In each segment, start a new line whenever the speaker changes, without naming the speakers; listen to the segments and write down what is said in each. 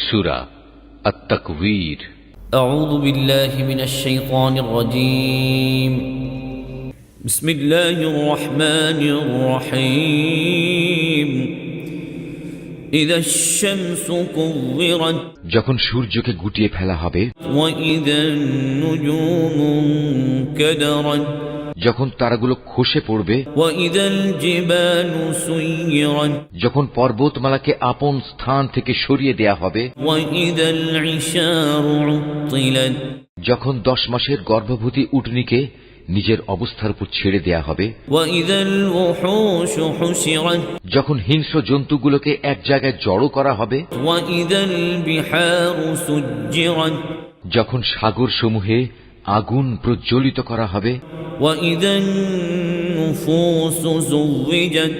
সূরা আত-তাকবীর।
আউযু বিল্লাহি মিনাশ শাইতানির রাজীম। বিসমিল্লাহির রহমানির রহিম। ইযাশ শামসু কুওয়িরাত,
যখন সূর্যকে গুটিয়ে ফেলা হবে।
ওয়া ইযান নুজুমু কাদারাত,
যখন তারাগুলো খসে পড়বে।
ওয়া ইযাল জিবালু সুয়িরাত,
যখন পর্বতমালাকে আপন স্থান থেকে সরিয়ে দেয়া হবে।
ওয়া ইযাল ইশারু উত্তিলাত,
যখন 10 মাসের গর্ভবতী উটনীকে নিজের অবস্থার উপর ছেড়ে দেয়া হবে।
ওয়া ইযাল উহুশু হুশিরাত,
যখন হিংস্র জন্তুগুলোকে এক জায়গায় জড়ো করা হবে।
ওয়া ইযাল বিহারু সুজ্জিরাত,
যখন সাগরসমূহে আগুন প্রজ্বলিত করা হবে।
ওয়া ইযান নুফুসু যুওয়িজাত,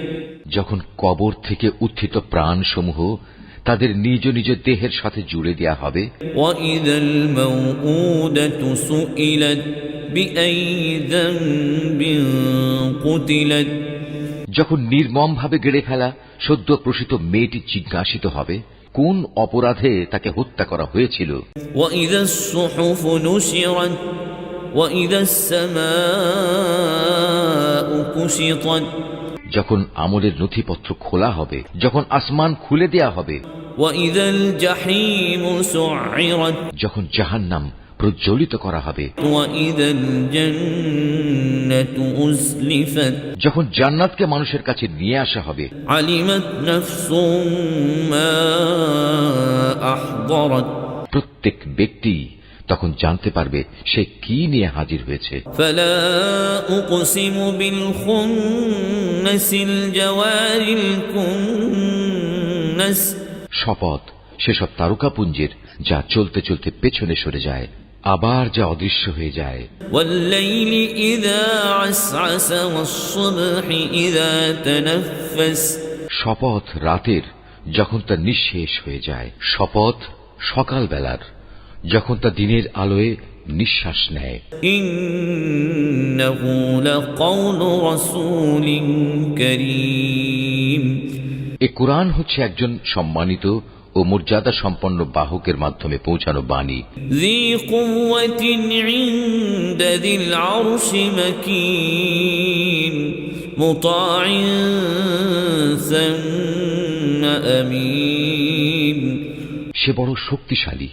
যখন কবর থেকে উত্থিত প্রাণসমূহ তাদের নিজ নিজ দেহের সাথে জুড়ে দেয়া হবে।
ওয়া ইযাল মাউউদাতু সুইলাত বিআইয়ি যামবিন কুতিলাত,
যখন নির্মমভাবে গেড়ে ফেলা সদ্য প্রসূত মেয়েটি জিজ্ঞাসিত হবে কোন অপরাধে তাকে হত্যা করা হয়েছিল।
ওয়া ইযাস সুহুফু নুশিরাত, ওয়া ইযাস সামাউ কুশিতাত,
যখন আমলের নথিপত্র খোলা হবে। যখন আসমান খুলে দেয়া হবে।
ওয়া ইযাল জাহিমু সুইরাত,
যখন জাহান্নাম প্রজ্বলিত করা হবে।
ওয়া ইযাল জান্নাতু উজলিফাত,
যখন জান্নাতকে মানুষের কাছে নিয়ে আসা হবে।
আলিমাত নাফসুম মা আহদারাত,
প্রত্যেক ব্যক্তি তখন জানতে পারবে সে কি নিয়ে হাজির হয়েছে।
ফালা উকসিমু বিল খুন্নাসিল জাওয়ারিল কুন্নাস,
শপথ সেসব তারকাপুঞ্জের যা চলতে চলতে পেছনে সরে যায়, আবার যা অদৃশ্য হয়ে যায়।
ওয়াল্লাইলি ইযা আসআস ওয়াস-সুবহি ইযা তানাফফাস,
শপথ রাতের যখন তা নিঃশেষ হয়ে যায়। শপথ সকালবেলার যখন তা দিনের আলোয় নিঃশ্বাস নেয়।
ইন্নাহু লাকাউলু রাসূলিন কারীম,
এ কুরআন হচ্ছে একজন সম্মানিত ও মর্যাদা সম্পন্ন বাহকের মাধ্যমে পৌঁছানো বাণী।
ذي قوة عند ذي العرش مكين مطاع ثم أمين,
সে বড় শক্তিশালী।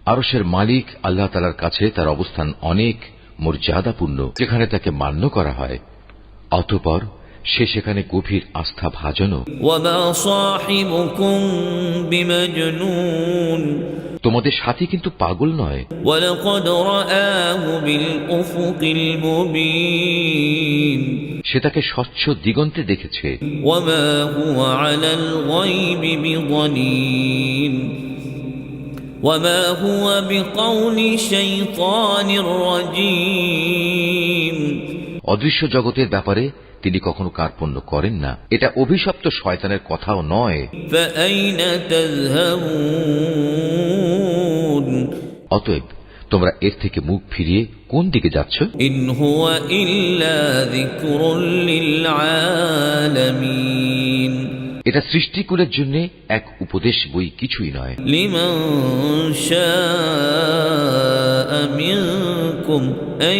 আরশের মালিক আল্লাহ তাআলার কাছে তার অবস্থান অনেক মর্যাদাপূর্ণ, যেখানে তাকে মান্য করা হয়। অতঃপর সে সেখানে গভীর আস্থা ভাজনও।
وما صاحبكم بمجنون,
তোমাদের সাথী কিন্তু পাগল নয়।
ولقد رآه بالأفق المبين,
সে তাকে স্বচ্ছ দিগন্তে দেখেছে।
وما هو على الغيب بضنين, وما هو بقول شيطان رجيم,
অদৃশ্য জগতের ব্যাপারে তিনি কখনো কার্পণ্য করেন না। এটা অভিশপ্ত শয়তানের কথাও নয়।
فأين تذهبون,
অতএব তোমরা এর থেকে মুখ ফিরিয়ে কোন দিকে যাচ্ছ?
إن هو إلا ذكر للعالمين,
এটা সৃষ্টিকুলের জন্য এক উপদেশ বই, কিছুই নয়।
لمن شاء منكم أن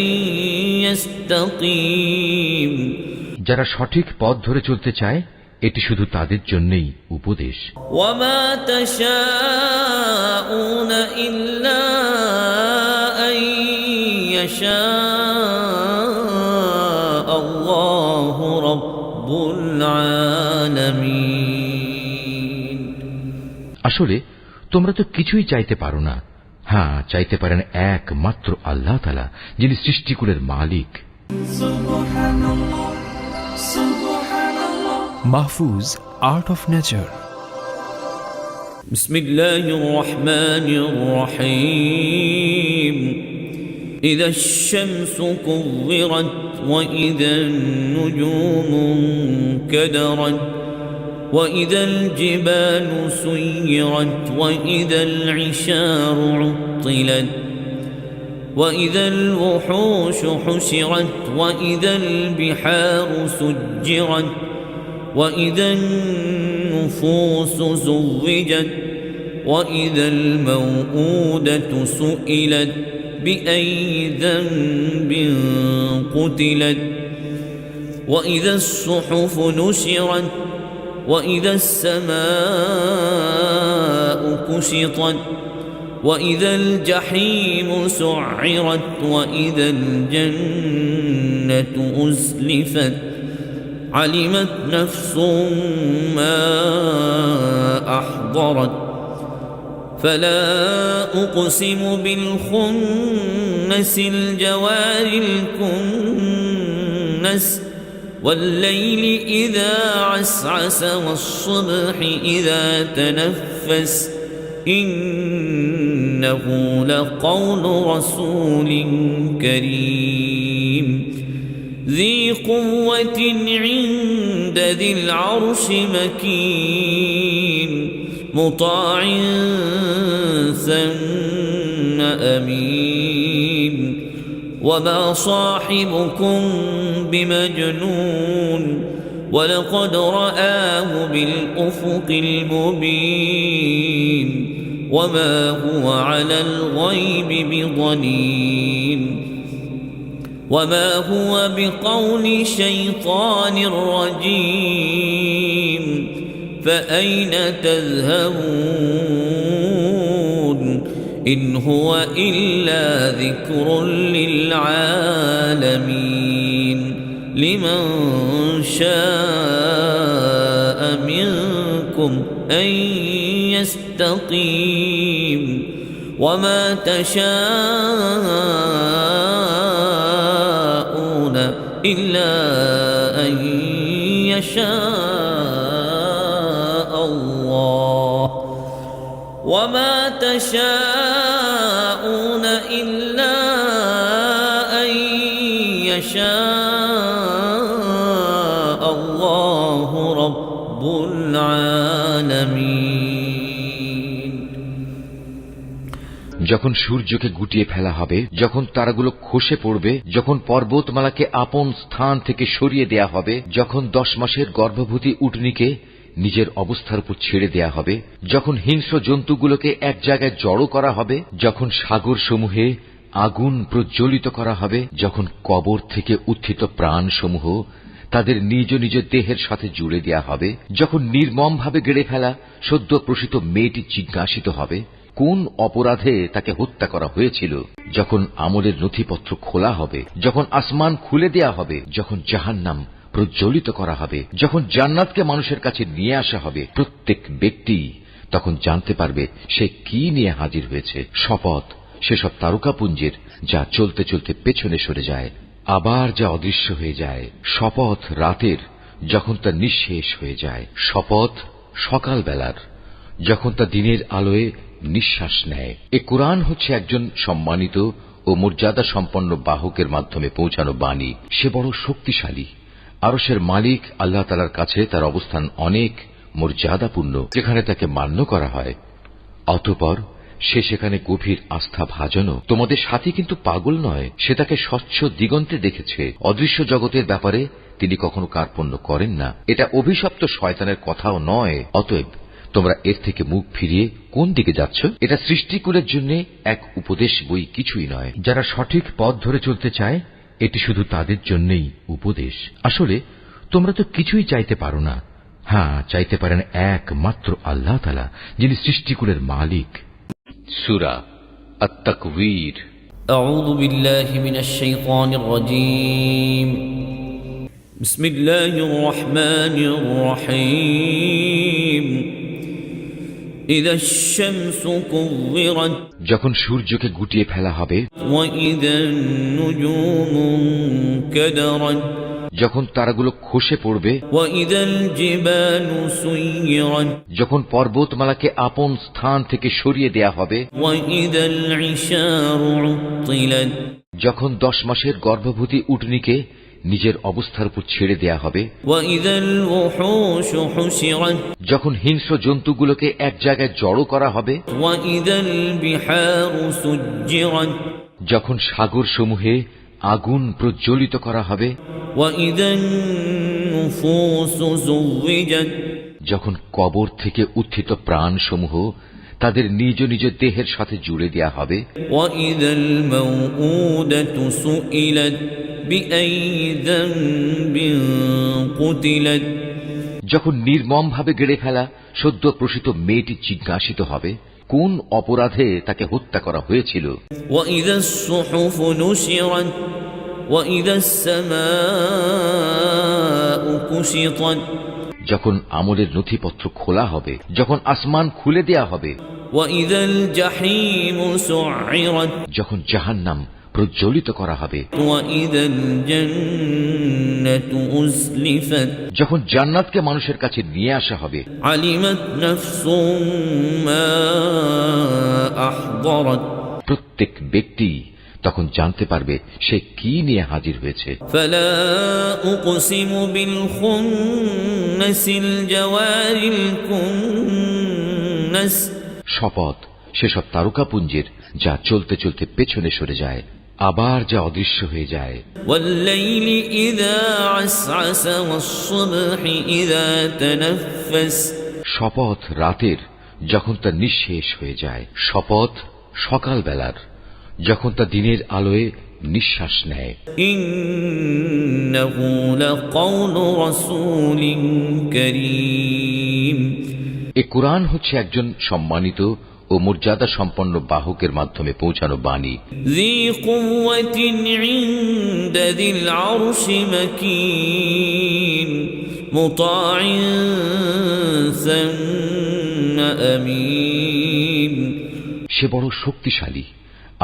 يستقيم,
যারা সঠিক পথ ধরে চলতে চায় এটি শুধু তাদের জন্যই উপদেশ।
وما تشاءون إلا أن يشاء الله رب العالمين,
আসলে তোমরা তো কিছুই চাইতে পারো না। হ্যাঁ, চাইতে পারেন একমাত্র আল্লাহ তাআলা, যিনি সৃষ্টিকুলের মালিক।
Mahfuz art of nature.
بسم الله الرحمن الرحيم. إذا الشمس كورت وإذا النجوم انكدرت وإذا الجبال سيرت وإذا العشار عطلت وإذا الوحوش حشرت وإذا البحار سجرت وإذا النفوس زوجت وإذا الموءودة سئلت بأي ذنب قتلت وإذا الصحف نشرت وإذا السماء كشطت وإذا الجحيم سعرت وإذا الجنة أزلفت علمت نفس ما أحضرت فلا أقسم بالخنس الجوار الكنس والليل إذا عسعس والصبح إذا تنفس إنه لقول رسول كريم ذي قوة عند ذي العرش مكين مطاع ثم أمين وما صاحبكم بمجنون ولقد رآه بالأفق المبين وما هو على الغيب بضنين وما هو بقول شيطان رجيم فأين تذهبون إن هو إلا ذكر للعالمين لمن شاء منكم أن يستقيم وما تشاءون إلا أن يشاء الله وما تشاءون إلا أن يشاء الله رب العالمين
যখন সূর্যকে গুটিয়ে ফেলা হবে, যখন তারাগুলো খসে পড়বে, যখন পর্বতমালাকে আপন স্থান থেকে সরিয়ে দেয়া হবে, যখন 10 মাসের গর্ভবতী উটনীকে নিজের অবস্থার উপর ছেড়ে দেয়া হবে, যখন হিংস্র জন্তুগুলোকে এক জায়গায় জড়ো করা হবে, যখন সাগর সমূহে আগুন প্রজ্বলিত করা হবে, যখন কবর থেকে উত্থিত প্রাণ সমূহ তাদের নিজ নিজ দেহের সাথে জুড়ে দেয়া হবে, যখন নির্মমভাবে গেড়ে ফেলা সদ্য প্রসূত মেয়েটি জিজ্ঞাসিত হবে কোন অপরাধে তাকে হত্যা করা হয়েছিল, যখন আমলের নথিপত্র খোলা হবে, যখন আসমান খুলে দেয়া হবে, যখন জাহান্নাম প্রজ্বলিত করা হবে, যখন জান্নাতকে মানুষের কাছে নিয়ে আসা হবে, প্রত্যেক ব্যক্তি তখন জানতে পারবে সে কি নিয়ে হাজির হয়েছে। শপথ সেসব তারকাপুঞ্জের যা চলতে চলতে পেছনে সরে যায়, আবার যা অদৃশ্য হয়ে যায়। শপথ রাতের যখন তা নিঃশেষ হয়ে যায়। শপথ সকালবেলার যখন তা দিনের আলোয় নিঃশ্বাস নেয়। এ কুরআন হচ্ছে একজন সম্মানিত ও মর্যাদা সম্পন্ন বাহকের মাধ্যমে পৌঁছানো বাণী। সে বড় শক্তিশালী। আরশের মালিক আল্লাহ তাআলার কাছে তার অবস্থান অনেক মর্যাদাপূর্ণ, যেখানে তাকে মান্য করা হয়। অতঃপর সে সেখানে গভীর আস্থা ভাজনও। তোমাদের সাথী কিন্তু পাগল নয়, সে তাকে স্বচ্ছ দিগন্তে দেখেছে। অদৃশ্য জগতের ব্যাপারে তিনি কখনো কার্পণ্য করেন না। এটা অভিশপ্ত শয়তানের কথাও নয়। অতএব তোমরা এর থেকে মুখ ফিরিয়ে কোন দিকে যাচ্ছ? এটা সৃষ্টিকুলের জন্য এক উপদেশ বই, কিছুই নয়। যারা সঠিক পথ ধরে চলতে চায় এটি শুধু তাদের জন্যই উপদেশ। আসলে তোমরা তো কিছুই চাইতে পারো না। হ্যাঁ, চাইতে পারেন একমাত্র আল্লাহ তাআলা, যিনি সৃষ্টিকুলের মালিক। সূরা আত-তাকবীর।
أعوذ بالله من الشيطان الرجيم بسم الله الرحمن الرحيم إذا الشمس كورت
যখন সূর্যকে গুটিয়ে ফেলা হবে,
وإذا النجوم انكدرت
যখন তারাগুলো খসে পড়বে,
وإذا الجبال سيرت
যখন পর্বতমালাকে আপন স্থান থেকে সরিয়ে দেয়া হবে,
وإذا العشار عطلت
যখন 10 মাসের গর্ভবতী উটনীকে নিজের অবস্থার উপর ছেড়ে দেয়া হবে,
وإذا الوحوش حشرت
যখন হিংস্র জন্তুগুলোকে এক জায়গায় জড়ো করা হবে,
وإذا البحار سجرت
যখন সাগর সমূহে আগুন প্রজ্বলিত করা হবে,
وإذا النفوس زوجت
যখন কবর থেকে উত্থিত প্রাণ সমূহ তাদের নিজ নিজ দেহের সাথে জুড়ে দেয়া হবে।
وإذا الموءودة سئلت بأي ذنب قتلت
যখন নির্মমভাবে গেড়ে ফেলা সদ্য প্রসূত মেয়েটি জিজ্ঞাসিত হবে কোন অপরাধে তাকে হত্যা করা হয়েছিল।
وإذا الصحف نشرت وإذا السماء كشطت
যখন আমলের নথিপত্র খোলা হবে, যখন আসমান খুলে দেয়া হবে।
وإذا الجحيم سعرت
যখন জাহান্নাম প্রজ্বলিত করা হবে।
وإذا الجنة أزلفت
যখন জান্নাতকে মানুষের কাছে নিয়ে আসা হবে।
علمت نفس ما أحضرت
প্রত্যেক ব্যক্তি তখন জানতে পারবে সে কি নিয়ে হাজির হয়েছে।
فلا أقسم بالخنس الجوار الكنس
শপথ সেসব তারকাপুঞ্জের যা চলতে চলতে পেছনে সরে যায়, আবার যা অদৃশ্য হয়ে যায়।
والليل إذا عسعس والصبح إذا تنفس
শপথ রাতের যখন তা নিঃশেষ হয়ে যায়। শপথ সকালবেলার যখন তা দিনের আলোয় নিঃশ্বাস নেয়।
إنه لقول رسول كريم
এ কুরআন হচ্ছে একজন সম্মানিত ও মর্যাদা সম্পন্ন বাহকের মাধ্যমে পৌঁছানো বাণী।
ذي قوة عند ذي العرش مكين مطاع ثم أمين
সে বড় শক্তিশালী,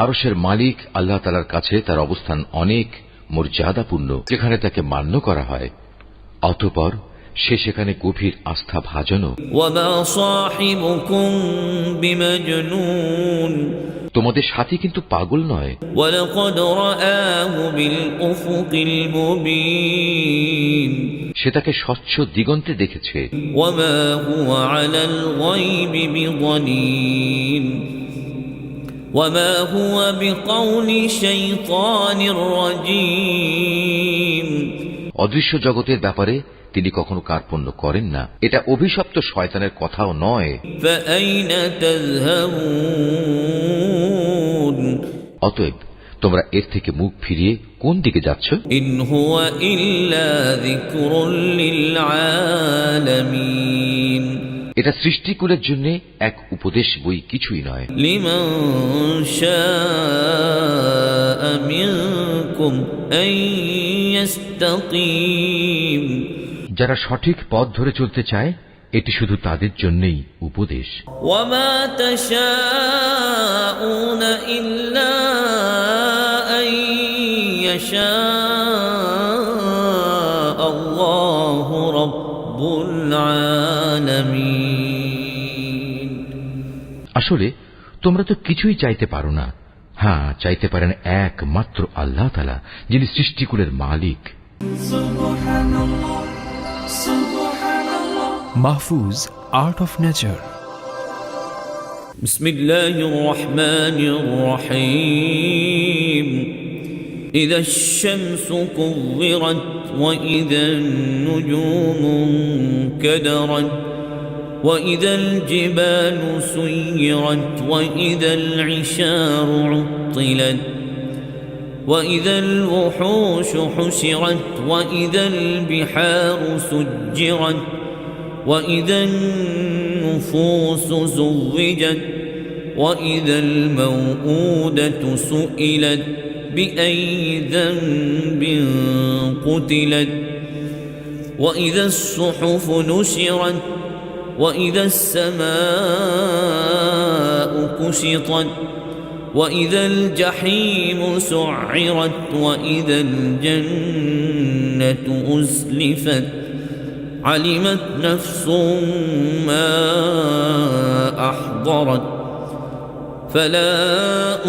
আরশের মালিক আল্লাহ তাআলার কাছে তার অবস্থান অনেক মর্যাদাপূর্ণ, যেখানে তাকে মান্য করা হয়। অতঃপর সে সেখানে গভীর আস্থা ভাজনও।
وما صاحبكم بمجنون
তোমাদের সাথী কিন্তু পাগল নয়।
ولقد رآه بالأفق المبين
সে তাকে স্বচ্ছ দিগন্তে দেখেছে।
وما هو على الغيب بضنين وما هو بقول شيطان رجيم
অদৃশ্য জগতের ব্যাপারে তিনি কখনো কার্পণ্য করেন না। এটা অভিশপ্ত শয়তানের কথাও নয়।
فأين تذهبون
অতএব তোমরা এর থেকে মুখ ফিরিয়ে কোন দিকে যাচ্ছ?
إن هو إلا ذكر للعالمين
এটা সৃষ্টিকুলের জন্য এক উপদেশ বই, কিছুই নয়।
لمن شاء منكم أن يستقيم
যারা সঠিক পথ ধরে চলতে চায় এটি শুধু তাদের জন্যই উপদেশ।
وما تشاءون إلا أن يشاء الله رب العالمين
আসলে তোমরা তো কিছুই চাইতে পারো না। হ্যাঁ, চাইতে পারেন একমাত্র আল্লাহ তাআলা, যিনি সৃষ্টিকুলের মালিক।
Mahfuz, Art of Nature.
بسم الله الرحمن الرحيم إذا الشمس كورت وإذا النجوم انكدرت وإذا الجبال سيرت وإذا العشار عطلت وإذا الوحوش حشرت وإذا البحار سجرت وإذا النفوس زوجت وإذا الموءودة سئلت بأي ذنب قتلت وإذا الصحف نشرت وإذا السماء كشطت وإذا الجحيم سعرت وإذا الجنة أزلفت علمت نفس ما أحضرت فلا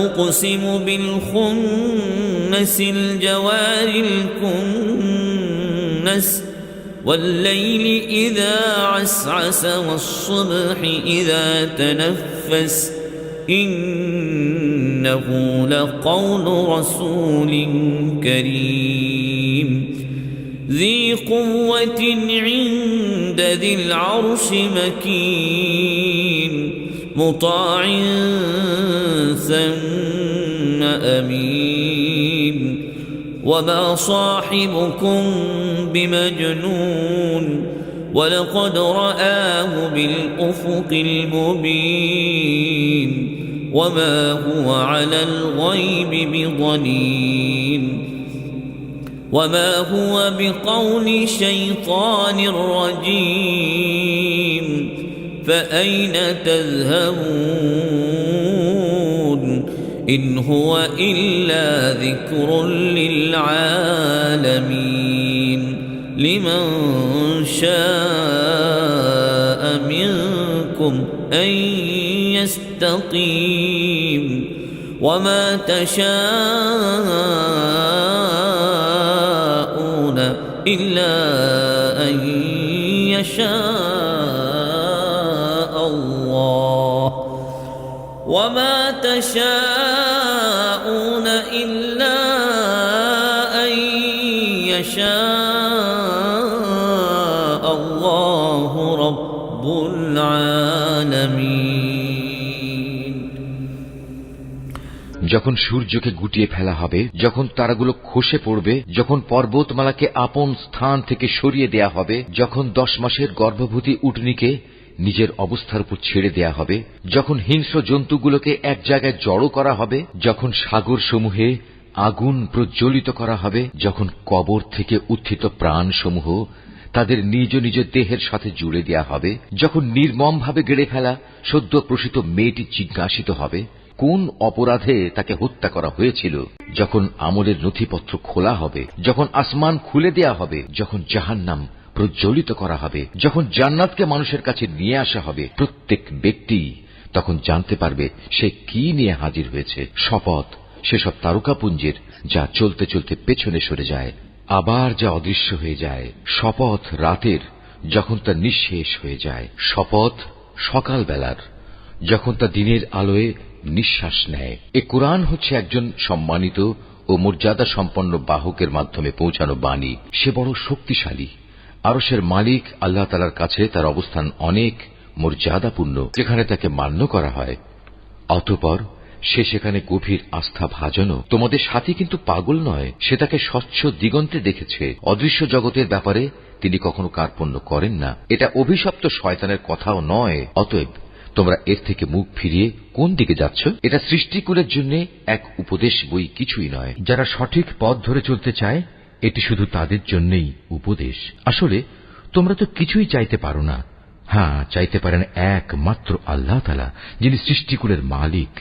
أقسم بالخنس الجوار الكنس والليل إذا عسعس والصبح إذا تنفس إنه لقول رسول كريم ذي قوة عند ذي العرش مكين مطاع ثم أمين وما صاحبكم بمجنون ولقد رآه بالأفق المبين وما هو على الغيب بضنين وما هو بقول شيطان رجيم فأين تذهبون إن هو إلا ذكر للعالمين لمن شاء منكم أن يستقيم وما تشاءون إلا أن يشاء الله وما تشاءون إلا أن يشاء الله رب العالمين
যখন সূর্যকে গুটিয়ে ফেলা হবে, যখন তারাগুলো খসে পড়বে, যখন পর্বতমালাকে আপন স্থান থেকে সরিয়ে দেয়া হবে, যখন 10 মাসের গর্ভবতী উটনীকে নিজের অবস্থার উপর ছেড়ে দেয়া হবে, যখন হিংস্র জন্তুগুলোকে এক জায়গায় জড়ো করা হবে, যখন সাগর সমূহে আগুন প্রজ্বলিত করা হবে, যখন কবর থেকে উত্থিত প্রাণ সমূহ তাদের নিজ নিজ দেহের সাথে জুড়ে দেয়া হবে, যখন নির্মমভাবে গেড়ে ফেলা সদ্য প্রসূত মেয়েটি জিজ্ঞাসিত হবে কোন অপরাধে তাকে হত্যা করা হয়েছিল, যখন আমলের নথিপত্র খোলা হবে, যখন আসমান খুলে দেয়া হবে, যখন জাহান্নাম প্রজ্বলিত করা হবে, যখন জান্নাতকে মানুষের কাছে নিয়ে আসা হবে, প্রত্যেক ব্যক্তি তখন জানতে পারবে সে কি নিয়ে হাজির হয়েছে। শপথ সেসব তারকাপুঞ্জের যা চলতে চলতে পেছনে সরে যায়, আবার যা অদৃশ্য হয়ে যায়। শপথ রাতের যখন তা নিঃশেষ হয়ে যায়। শপথ সকালবেলার যখন তা দিনের আলোয় নিঃশ্বাস নেয়। এ কোরআন হচ্ছে একজন সম্মানিত ও মর্যাদা সম্পন্ন বাহকের মাধ্যমে পৌঁছানো বাণী। সে বড় শক্তিশালী। আরশের মালিক আল্লাহ তাআলার কাছে তার অবস্থান অনেক মর্যাদাপূর্ণ, যেখানে তাকে মান্য করা হয়। অতঃপর সে সেখানে গভীর আস্থা ভাজনও। তোমাদের সাথী কিন্তু পাগল নয়, সে তাকে স্বচ্ছ দিগন্তে দেখেছে। অদৃশ্য জগতের ব্যাপারে তিনি কখনো কার্পণ্য করেন না। এটা অভিশপ্ত শয়তানের কথাও নয়। অতএব তোমরা এর থেকে মুখ ফিরিয়ে কোন দিকে যাচ্ছ? এটা সৃষ্টিকুলের জন্য এক উপদেশ বই, কিছুই নয়। যারা সঠিক পথ ধরে চলতে চায় এটি শুধু তাদের জন্যই উপদেশ। আসলে তোমরা তো কিছুই চাইতে পারো না। হ্যাঁ, চাইতে পারেন একমাত্র আল্লাহ তাআলা, যিনি সৃষ্টিকুলের মালিক।